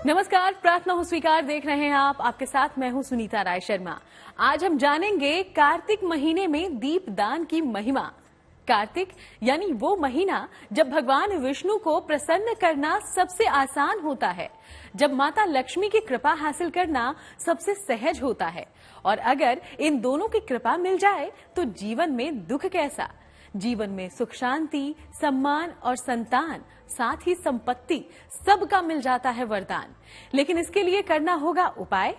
नमस्कार, प्रार्थना हो स्वीकार देख रहे हैं आप। आपके साथ मैं हूं सुनीता राय शर्मा। आज हम जानेंगे कार्तिक महीने में दीपदान की महिमा। कार्तिक यानी वो महीना जब भगवान विष्णु को प्रसन्न करना सबसे आसान होता है, जब माता लक्ष्मी की कृपा हासिल करना सबसे सहज होता है। और अगर इन दोनों की कृपा मिल जाए तो जीवन में दुख कैसा। जीवन में सुख शांति, सम्मान और संतान, साथ ही संपत्ति सबका मिल जाता है वरदान। लेकिन इसके लिए करना होगा उपाय।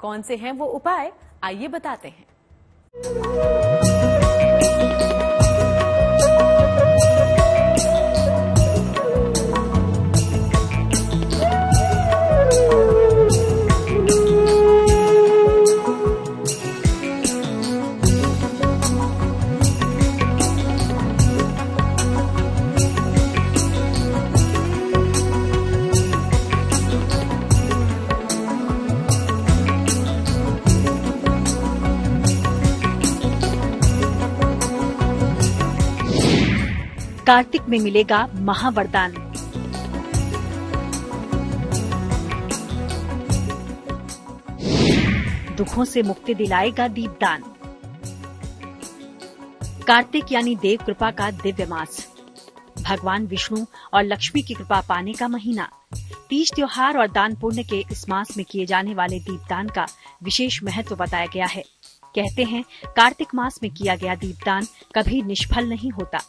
कौन से हैं वो उपाय, आइए बताते हैं। कार्तिक में मिलेगा महावरदान। दुखों से मुक्ति दिलाएगा दीपदान। कार्तिक यानी देव कृपा का दिव्य मास, भगवान विष्णु और लक्ष्मी की कृपा पाने का महीना। तीज त्योहार और दान पुण्य के इस मास में किए जाने वाले दीपदान का विशेष महत्व बताया गया है। कहते हैं कार्तिक मास में किया गया दीपदान कभी निष्फल नहीं होता।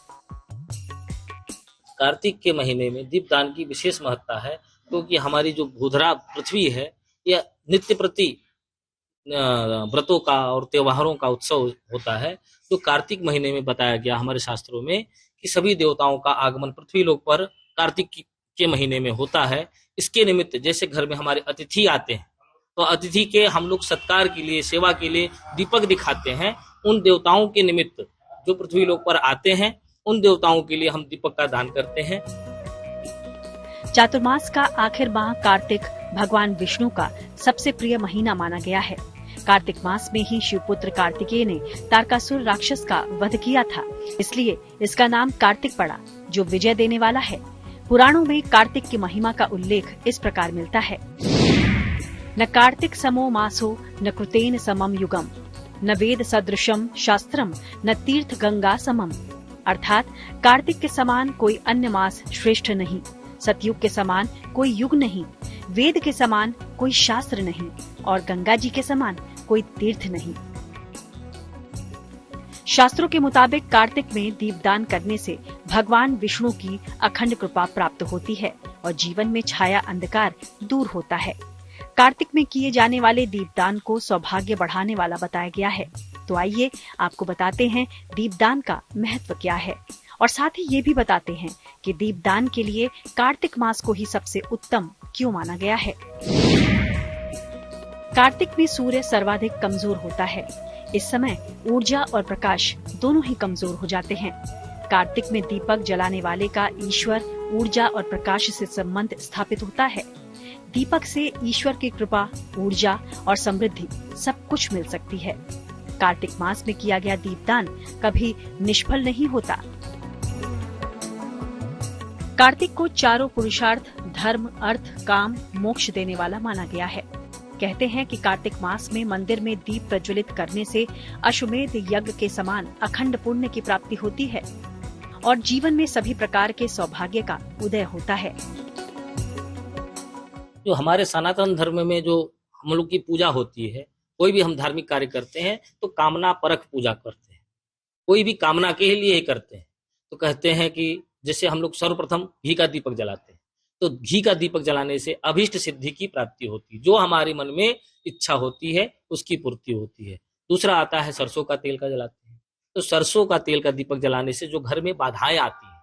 कार्तिक के महीने में दीपदान की विशेष महत्ता है, क्योंकि हमारी जो भूधरा पृथ्वी है यह नित्य प्रति व्रतों का और त्योहारों का उत्सव होता है। तो कार्तिक महीने में बताया गया हमारे शास्त्रों में कि सभी देवताओं का आगमन पृथ्वी लोक पर कार्तिक के महीने में होता है। इसके निमित्त जैसे घर में हमारे अतिथि आते हैं तो अतिथि के हम लोग सत्कार के लिए, सेवा के लिए दीपक दिखाते हैं। उन देवताओं के निमित्त जो पृथ्वी लोक पर आते हैं उन देवताओं के लिए हम दीपक का दान करते हैं। चातुर्मास का आखिर माह कार्तिक भगवान विष्णु का सबसे प्रिय महीना माना गया है। कार्तिक मास में ही शिवपुत्र कार्तिकेय ने तारकासुर राक्षस का वध किया था, इसलिए इसका नाम कार्तिक पड़ा, जो विजय देने वाला है। पुराणों में कार्तिक की महिमा का उल्लेख इस प्रकार मिलता है। न कार्तिक समो मासो न कृतेन समम युगम, न वेद सदृशम शास्त्रम न तीर्थ गंगा समम। अर्थात कार्तिक के समान कोई अन्य मास श्रेष्ठ नहीं, सतयुग के समान कोई युग नहीं, वेद के समान कोई शास्त्र नहीं और गंगा जी के समान कोई तीर्थ नहीं। शास्त्रों के मुताबिक कार्तिक में दीपदान करने से भगवान विष्णु की अखंड कृपा प्राप्त होती है और जीवन में छाया अंधकार दूर होता है। कार्तिक में किए जाने वाले दीपदान को सौभाग्य बढ़ाने वाला बताया गया है। तो आइए आपको बताते हैं दीपदान का महत्व क्या है और साथ ही ये भी बताते हैं कि दीपदान के लिए कार्तिक मास को ही सबसे उत्तम क्यों माना गया है। कार्तिक में सूर्य सर्वाधिक कमजोर होता है। इस समय ऊर्जा और प्रकाश दोनों ही कमजोर हो जाते हैं। कार्तिक में दीपक जलाने वाले का ईश्वर, ऊर्जा और प्रकाश से संबंध स्थापित होता है। दीपक से ईश्वर की कृपा, ऊर्जा और समृद्धि सब कुछ मिल सकती है। कार्तिक मास में किया गया दीपदान कभी निष्फल नहीं होता। कार्तिक को चारों पुरुषार्थ, धर्म, अर्थ, काम, मोक्ष देने वाला माना गया है। कहते हैं कि कार्तिक मास में मंदिर में दीप प्रज्वलित करने से अश्वमेध यज्ञ के समान अखंड पुण्य की प्राप्ति होती है और जीवन में सभी प्रकार के सौभाग्य का उदय होता है। जो हमारे सनातन धर्म में जो हम लोग की पूजा होती है, कोई भी हम धार्मिक कार्य करते हैं तो कामना परख पूजा करते हैं, कोई भी कामना के लिए ही करते हैं। तो कहते हैं कि जैसे हम लोग सर्वप्रथम घी का दीपक जलाते हैं, तो घी का दीपक जलाने से अभीष्ट सिद्धि की प्राप्ति होती है। जो हमारे मन में इच्छा होती है उसकी पूर्ति होती है। दूसरा आता है सरसों का तेल का जलाते हैं, तो सरसों का तेल का दीपक जलाने से जो घर में बाधाएं आती हैं,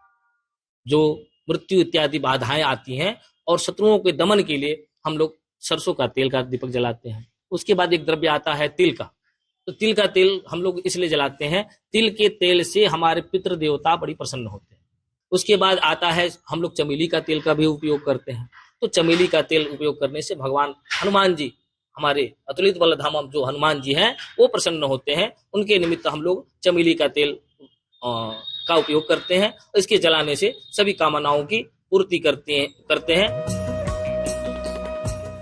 जो मृत्यु इत्यादि बाधाएं आती हैं और शत्रुओं के दमन के लिए हम लोग सरसों का तेल का दीपक जलाते हैं। उसके बाद एक द्रव्य आता है तिल का, तो तिल का तेल हम लोग इसलिए जलाते हैं, तिल के तेल से हमारे पितृ देवता बड़ी प्रसन्न होते हैं। उसके बाद आता है हम लोग चमेली का तेल का भी उपयोग करते हैं, तो चमेली का तेल उपयोग करने से भगवान हनुमान जी, हमारे अतुलित बलधाम जो हनुमान जी हैं वो प्रसन्न होते हैं। उनके निमित्त हम लोग चमेली का तेल का उपयोग करते हैं। इसके जलाने से सभी कामनाओं की पूर्ति करते हैं।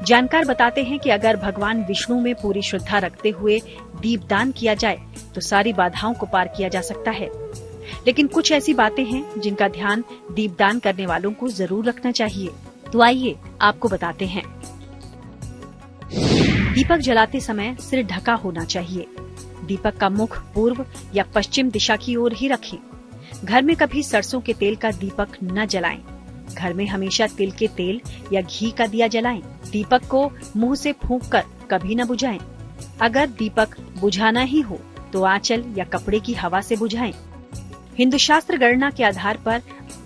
जानकार बताते हैं कि अगर भगवान विष्णु में पूरी श्रद्धा रखते हुए दीपदान किया जाए तो सारी बाधाओं को पार किया जा सकता है। लेकिन कुछ ऐसी बातें हैं जिनका ध्यान दीपदान करने वालों को जरूर रखना चाहिए। तो आइए आपको बताते हैं। दीपक जलाते समय सिर ढका होना चाहिए। दीपक का मुख पूर्व या पश्चिम दिशा की ओर ही रखें। घर में कभी सरसों के तेल का दीपक न जलाएं। घर में हमेशा तिल के तेल या घी का दिया जलाएं। दीपक को मुंह से फूंककर कभी न बुझाएं। अगर दीपक बुझाना ही हो तो आंचल या कपड़े की हवा से बुझाएं। हिंदू शास्त्र गणना के आधार पर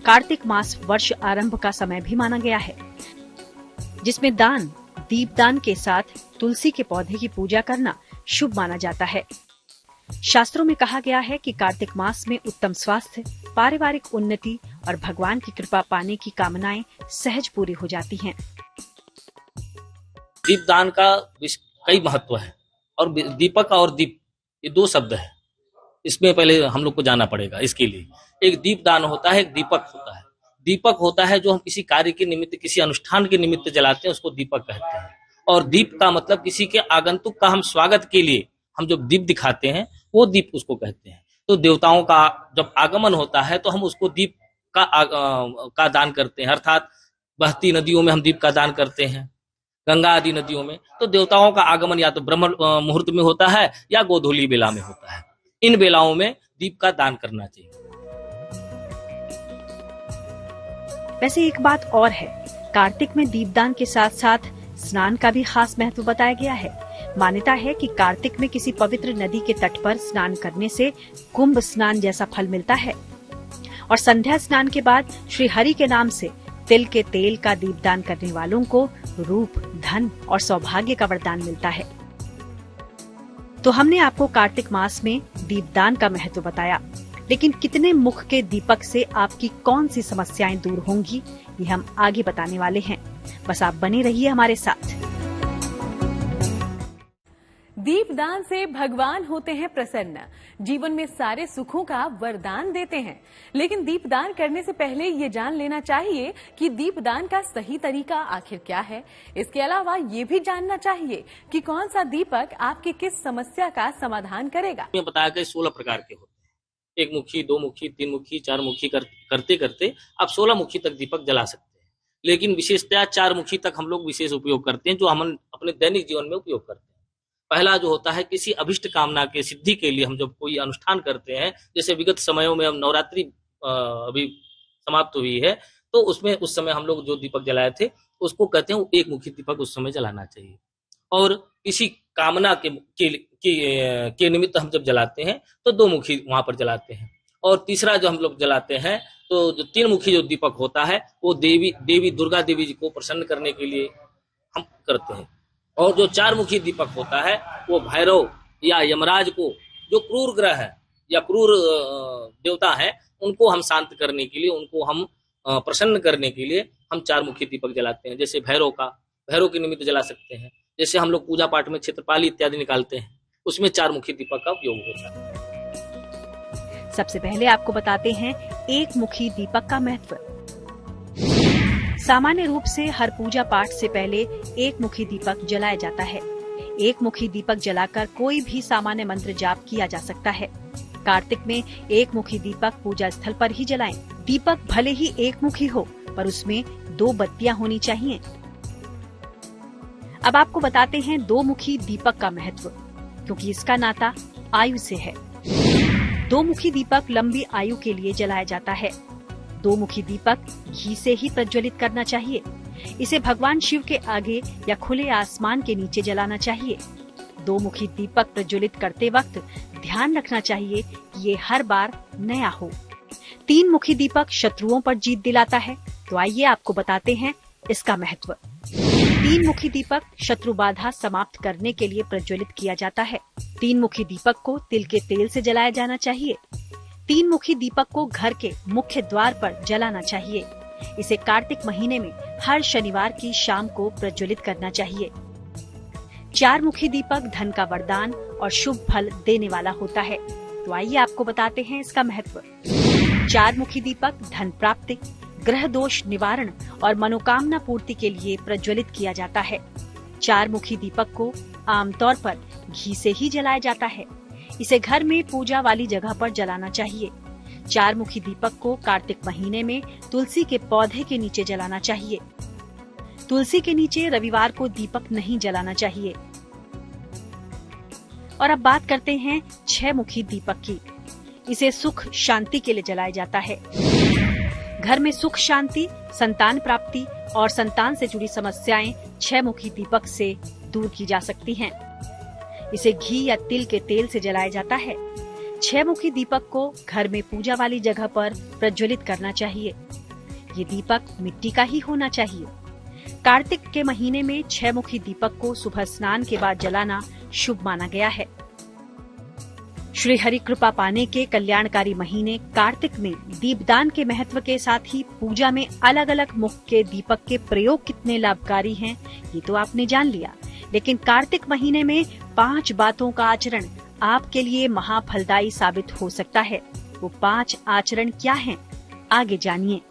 कार्तिक मास वर्ष आरंभ का समय भी माना गया है, जिसमें दीपदान के साथ तुलसी के पौधे की पूजा करना शुभ माना जाता है। शास्त्रों में कहा गया है कि कार्तिक मास में उत्तम स्वास्थ्य, पारिवारिक उन्नति और भगवान की कृपा पाने की कामनाएं सहज पूरी हो जाती हैं। दीपदान का कई महत्व है और दीपक और दीप ये दो शब्द है। इसमें पहले हम लोग को जाना पड़ेगा। इसके लिए एक दीपदान होता है, एक दीपक होता है। दीपक होता है जो हम किसी कार्य के निमित्त, किसी अनुष्ठान के निमित्त जलाते हैं, उसको दीपक कहते हैं। और दीप का मतलब किसी के आगंतुक का हम स्वागत के लिए हम जो दीप दिखाते हैं वो दीप उसको कहते हैं। तो देवताओं का जब आगमन होता है तो हम उसको दीप का दान करते हैं, अर्थात बहती नदियों में हम दीप का दान करते हैं, गंगा आदि नदियों में। तो देवताओं का आगमन या तो ब्रह्म मुहूर्त में होता है या गोधूली बेला में होता है। इन बेलाओं में दीप का दान करना चाहिए। वैसे एक बात और है, कार्तिक में दीपदान के साथ साथ स्नान का भी खास महत्व बताया गया है। मान्यता है कि कार्तिक में किसी पवित्र नदी के तट पर स्नान करने से कुंभ स्नान जैसा फल मिलता है और संध्या स्नान के बाद श्री हरि के नाम से तिल के तेल का दीपदान करने वालों को रूप, धन और सौभाग्य का वरदान मिलता है। तो हमने आपको कार्तिक मास में दीपदान का महत्व बताया, लेकिन कितने मुख के दीपक से आपकी कौन सी समस्याएं दूर होंगी ये हम आगे बताने वाले हैं। बस आप बने रहिए हमारे साथ। दीपदान से भगवान होते हैं प्रसन्न, जीवन में सारे सुखों का वरदान देते हैं। लेकिन दीपदान करने से पहले ये जान लेना चाहिए कि दीपदान का सही तरीका आखिर क्या है। इसके अलावा ये भी जानना चाहिए कि कौन सा दीपक आपकी किस समस्या का समाधान करेगा। मैं बताया कि 16 प्रकार के होते हैं। 1 मुखी, 2 मुखी, 3 मुखी, 4 मुखी करते करते आप 16 मुखी तक दीपक जला सकते हैं। लेकिन विशेषतया 4 मुखी तक हम लोग विशेष उपयोग करते हैं, जो हम अपने दैनिक जीवन में उपयोग करते हैं। पहला जो होता है, किसी अभिष्ट कामना के सिद्धि के लिए हम जब कोई अनुष्ठान करते हैं, जैसे विगत समयों में हम नवरात्रि अभी समाप्त हुई है, तो उसमें उस समय हम लोग जो दीपक जलाए थे उसको कहते हैं 1 मुखी दीपक उस समय जलाना चाहिए। और किसी कामना के निमित्त हम जब जलाते हैं तो 2 मुखी वहां पर जलाते हैं। और तीसरा जो हम लोग जलाते हैं तो जो 3 मुखी जो दीपक होता है वो देवी दुर्गा देवी जी को प्रसन्न करने के लिए हम करते हैं। और जो 4 मुखी दीपक होता है वो भैरव या यमराज को, जो क्रूर ग्रह है या क्रूर देवता है, उनको हम शांत करने के लिए, उनको हम प्रसन्न करने के लिए हम 4 मुखी दीपक जलाते हैं। जैसे भैरव के निमित्त जला सकते हैं। जैसे हम लोग पूजा पाठ में क्षेत्रपाली इत्यादि निकालते हैं, उसमें 4 मुखी दीपक का उपयोग होता है। सबसे पहले आपको बताते हैं 1 मुखी दीपक का महत्व। सामान्य रूप से हर पूजा पाठ से पहले 1 मुखी दीपक जलाया जाता है। 1 मुखी दीपक जलाकर कोई भी सामान्य मंत्र जाप किया जा सकता है। कार्तिक में 1 मुखी दीपक पूजा स्थल पर ही जलाएं। दीपक भले ही 1 मुखी हो, पर उसमें 2 बत्तियां होनी चाहिए। अब आपको बताते हैं 2 मुखी दीपक का महत्व, क्योंकि इसका नाता आयु से है। 2 मुखी दीपक लंबी आयु के लिए जलाया जाता है। 2 मुखी दीपक घी से ही प्रज्वलित करना चाहिए। इसे भगवान शिव के आगे या खुले आसमान के नीचे जलाना चाहिए। 2 मुखी दीपक प्रज्वलित करते वक्त ध्यान रखना चाहिए कि ये हर बार नया हो। 3 मुखी दीपक शत्रुओं पर जीत दिलाता है। तो आइए आपको बताते हैं इसका महत्व। 3 मुखी दीपक शत्रु बाधा समाप्त करने के लिए प्रज्वलित किया जाता है। 3 मुखी दीपक को तिल के तेल से जलाया जाना चाहिए। 3 मुखी दीपक को घर के मुख्य द्वार पर जलाना चाहिए। इसे कार्तिक महीने में हर शनिवार की शाम को प्रज्वलित करना चाहिए। 4 मुखी दीपक धन का वरदान और शुभ फल देने वाला होता है। तो आइए आपको बताते हैं इसका महत्व। 4 मुखी दीपक धन प्राप्ति, ग्रह दोष निवारण और मनोकामना पूर्ति के लिए प्रज्वलित किया जाता है। 4 मुखी दीपक को आमतौर पर घी से ही जलाया जाता है। इसे घर में पूजा वाली जगह पर जलाना चाहिए। 4 मुखी दीपक को कार्तिक महीने में तुलसी के पौधे के नीचे जलाना चाहिए। तुलसी के नीचे रविवार को दीपक नहीं जलाना चाहिए। और अब बात करते हैं 6 मुखी दीपक की। इसे सुख शांति के लिए जलाया जाता है। घर में सुख शांति, संतान प्राप्ति और संतान से जुड़ी समस्याएं 6 मुखी दीपक से दूर की जा सकती हैं। इसे घी या तिल के तेल से जलाया जाता है। 6 मुखी दीपक को घर में पूजा वाली जगह पर प्रज्वलित करना चाहिए। ये दीपक मिट्टी का ही होना चाहिए। कार्तिक के महीने में 6 मुखी दीपक को सुबह स्नान के बाद जलाना शुभ माना गया है। श्री हरि कृपा पाने के कल्याणकारी महीने कार्तिक में दीपदान के महत्व के साथ ही पूजा में अलग अलग मुख के दीपक के प्रयोग कितने लाभकारी हैं, ये तो आपने जान लिया। लेकिन कार्तिक महीने में 5 बातों का आचरण आपके लिए महाफलदायी साबित हो सकता है। वो 5 आचरण क्या हैं? आगे जानिए।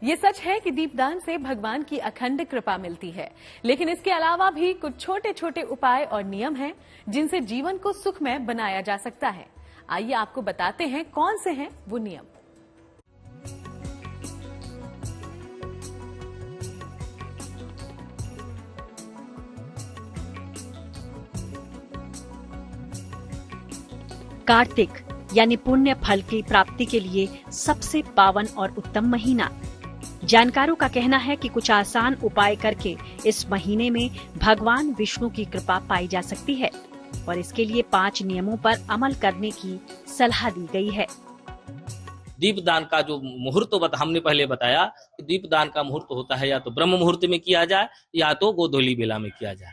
ये सच है कि दीपदान से भगवान की अखंड कृपा मिलती है, लेकिन इसके अलावा भी कुछ छोटे छोटे उपाय और नियम हैं जिनसे जीवन को सुखमय बनाया जा सकता है। आइए आपको बताते हैं कौन से हैं वो नियम। कार्तिक यानी पुण्य फल की प्राप्ति के लिए सबसे पावन और उत्तम महीना। जानकारों का कहना है कि कुछ आसान उपाय करके इस महीने में भगवान विष्णु की कृपा पाई जा सकती है और इसके लिए 5 नियमों पर अमल करने की सलाह दी गई है। दीपदान का जो मुहूर्त हमने पहले बताया कि दीपदान का मुहूर्त होता है या तो ब्रह्म मुहूर्त में किया जाए या तो गोधूली बेला में किया जाए।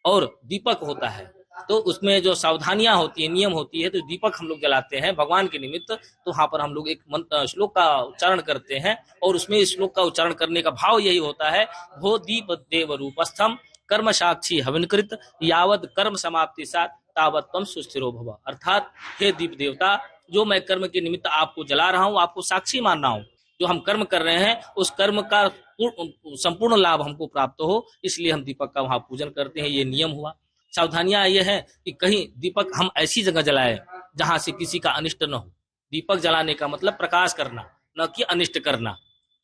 और दीपक होता है तो उसमें जो सावधानियां होती है, नियम होती है, तो दीपक हम लोग जलाते हैं भगवान के निमित्त। तो वहां पर हम लोग एक श्लोक का उच्चारण करते हैं और उसमें इस श्लोक का उच्चारण करने का भाव यही होता है, भो दीप देव रूपस्थम कर्म साक्षी हविनकृत यावत कर्म समाप्ति साथ तावत तम सुस्थिरो भव। अर्थात हे दीप देवता, जो मैं कर्म के निमित्त आपको जला रहा हूँ, आपको साक्षी मान रहा हूँ, जो हम कर्म कर रहे हैं उस कर्म का संपूर्ण लाभ हमको प्राप्त हो, इसलिए हम दीपक का वहां पूजन करते हैं। ये नियम हुआ। सावधानियां ये है कि कहीं दीपक हम ऐसी जगह जलाएं जहां से किसी का अनिष्ट न हो। दीपक जलाने का मतलब प्रकाश करना, न कि अनिष्ट करना।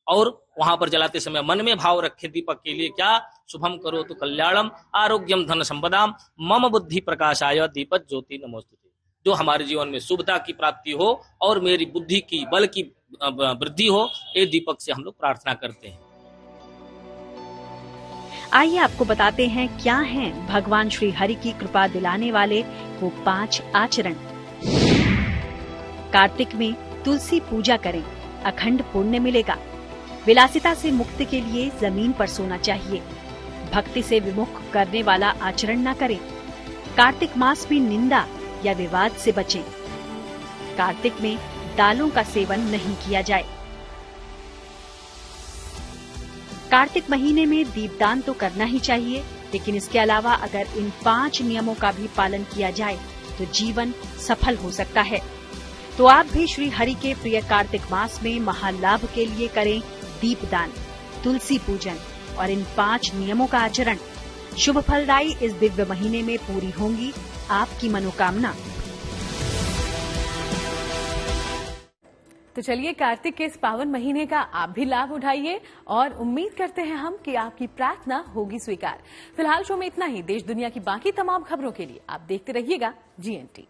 और वहां पर जलाते समय मन में भाव रखे दीपक के लिए क्या, शुभम करो तो कल्याणम आरोग्यम धन संपदाम मम बुद्धि प्रकाशाय दीपक ज्योति नमोस्तुते। जो हमारे जीवन में शुभता की प्राप्ति हो और मेरी बुद्धि की बल की वृद्धि हो, ये दीपक से हम लोग प्रार्थना करते हैं। आइए आपको बताते हैं क्या हैं भगवान श्री हरि की कृपा दिलाने वाले वो 5 आचरण। कार्तिक में तुलसी पूजा करें, अखंड पुण्य मिलेगा। विलासिता से मुक्ति के लिए जमीन पर सोना चाहिए। भक्ति से विमुख करने वाला आचरण न करें। कार्तिक मास में निंदा या विवाद से बचें। कार्तिक में दालों का सेवन नहीं किया जाए। कार्तिक महीने में दीपदान तो करना ही चाहिए, लेकिन इसके अलावा अगर इन 5 नियमों का भी पालन किया जाए तो जीवन सफल हो सकता है। तो आप भी श्री हरि के प्रिय कार्तिक मास में महालाभ के लिए करें दीपदान, तुलसी पूजन और इन 5 नियमों का आचरण। शुभ फलदायी इस दिव्य महीने में पूरी होंगी आपकी मनोकामना। तो चलिए कार्तिक के इस पावन महीने का आप भी लाभ उठाइए और उम्मीद करते हैं हम कि आपकी प्रार्थना होगी स्वीकार। फिलहाल शो में इतना ही। देश दुनिया की बाकी तमाम खबरों के लिए आप देखते रहिएगा GNT।